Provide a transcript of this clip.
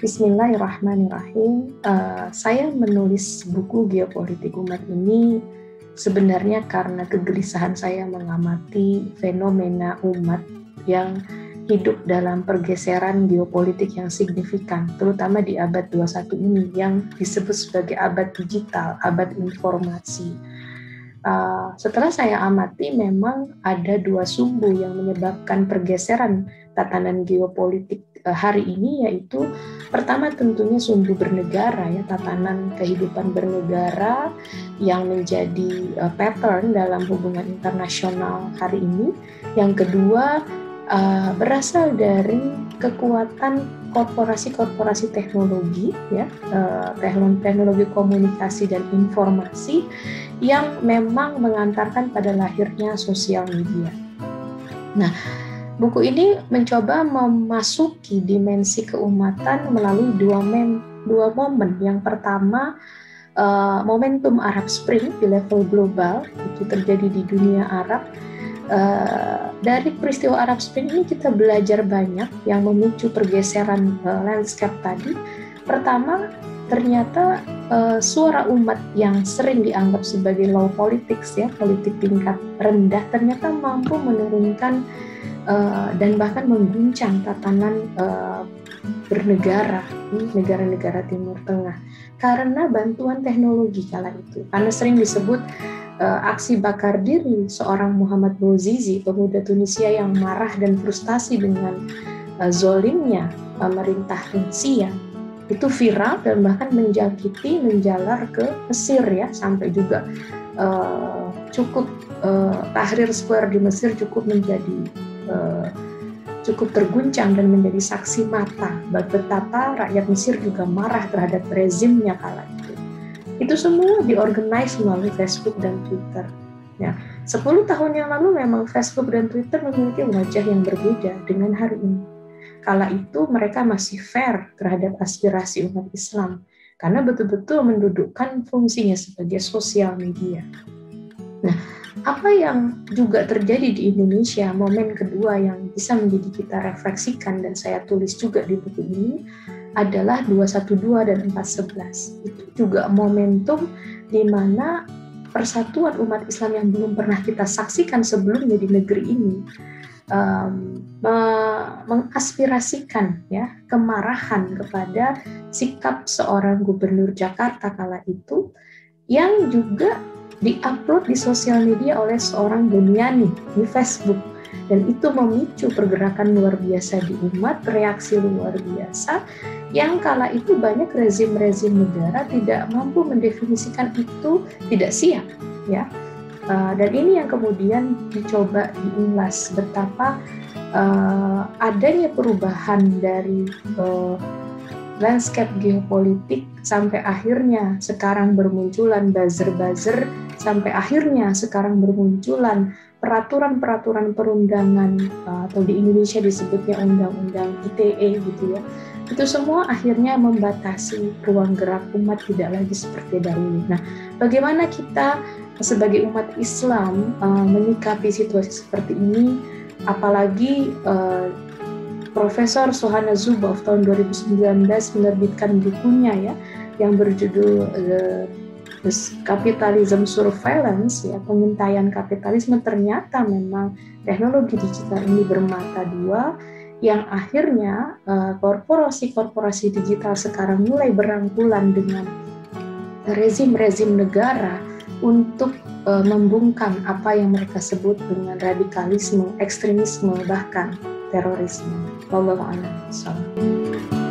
Bismillahirrahmanirrahim. Saya menulis buku Geopolitik Umat ini sebenarnya karena kegelisahan saya mengamati fenomena umat yang hidup dalam pergeseran geopolitik yang signifikan, terutama di abad 21 ini yang disebut sebagai abad digital, abad informasi. Setelah saya amati, memang ada dua sumbu yang menyebabkan pergeseran tatanan geopolitik hari ini, yaitu pertama tentunya sumbu bernegara, ya, tatanan kehidupan bernegara yang menjadi pattern dalam hubungan internasional hari ini. Yang kedua, berasal dari kekuatan korporasi-korporasi teknologi, ya, teknologi komunikasi dan informasi yang memang mengantarkan pada lahirnya sosial media. Nah, buku ini mencoba memasuki dimensi keumatan melalui dua momen. Yang pertama, momentum Arab Spring di level global, itu terjadi di dunia Arab. Dari peristiwa Arab Spring ini kita belajar banyak yang memicu pergeseran landscape tadi. Pertama, ternyata suara umat yang sering dianggap sebagai low politics, ya, politik tingkat rendah, ternyata mampu menurunkan dan bahkan mengguncang tatanan bernegara di negara-negara Timur Tengah karena bantuan teknologi kala itu. Karena sering disebut aksi bakar diri seorang Muhammad Bouazizi, pemuda Tunisia yang marah dan frustasi dengan zolimnya pemerintah Tunisia, itu viral dan bahkan menjalar ke Mesir, ya, sampai juga cukup Tahrir Square di Mesir cukup terguncang dan menjadi saksi mata betapa rakyat Mesir juga marah terhadap rezimnya kala itu. Itu semua diorganize melalui Facebook dan Twitter. Ya, 10 tahun yang lalu memang Facebook dan Twitter memiliki wajah yang berbeda dengan hari ini. Kala itu mereka masih fair terhadap aspirasi umat Islam karena betul-betul mendudukkan fungsinya sebagai sosial media. Nah, apa yang juga terjadi di Indonesia, momen kedua yang bisa menjadi kita refleksikan dan saya tulis juga di buku ini adalah 212 dan 411. Itu juga momentum di mana persatuan umat Islam yang belum pernah kita saksikan sebelumnya di negeri ini mengaspirasikan, ya, kemarahan kepada sikap seorang gubernur Jakarta kala itu yang juga diupload di sosial media oleh seorang Buniani di Facebook, dan itu memicu pergerakan luar biasa di umat, reaksi luar biasa yang kala itu banyak rezim-rezim negara tidak mampu mendefinisikan itu tidak siap, ya. Dan ini yang kemudian dicoba diulas betapa adanya perubahan dari landscape geopolitik sampai akhirnya sekarang bermunculan buzzer-buzzer, sampai akhirnya sekarang bermunculan peraturan-peraturan perundangan atau di Indonesia disebutnya undang-undang ITE, gitu, ya. Itu semua akhirnya membatasi ruang gerak umat tidak lagi seperti dahulu. Nah, bagaimana kita sebagai umat Islam menyikapi situasi seperti ini, apalagi Profesor Shohana Zuboff tahun 2019 menerbitkan bukunya, ya, yang berjudul The Capitalism Surveillance, ya, pengintaian kapitalisme. Ternyata memang teknologi digital ini bermata dua, yang akhirnya korporasi-korporasi digital sekarang mulai berangkulan dengan rezim-rezim negara untuk membungkam apa yang mereka sebut dengan radikalisme, ekstremisme, bahkan terorisme. Wallahu a'lam bishawab.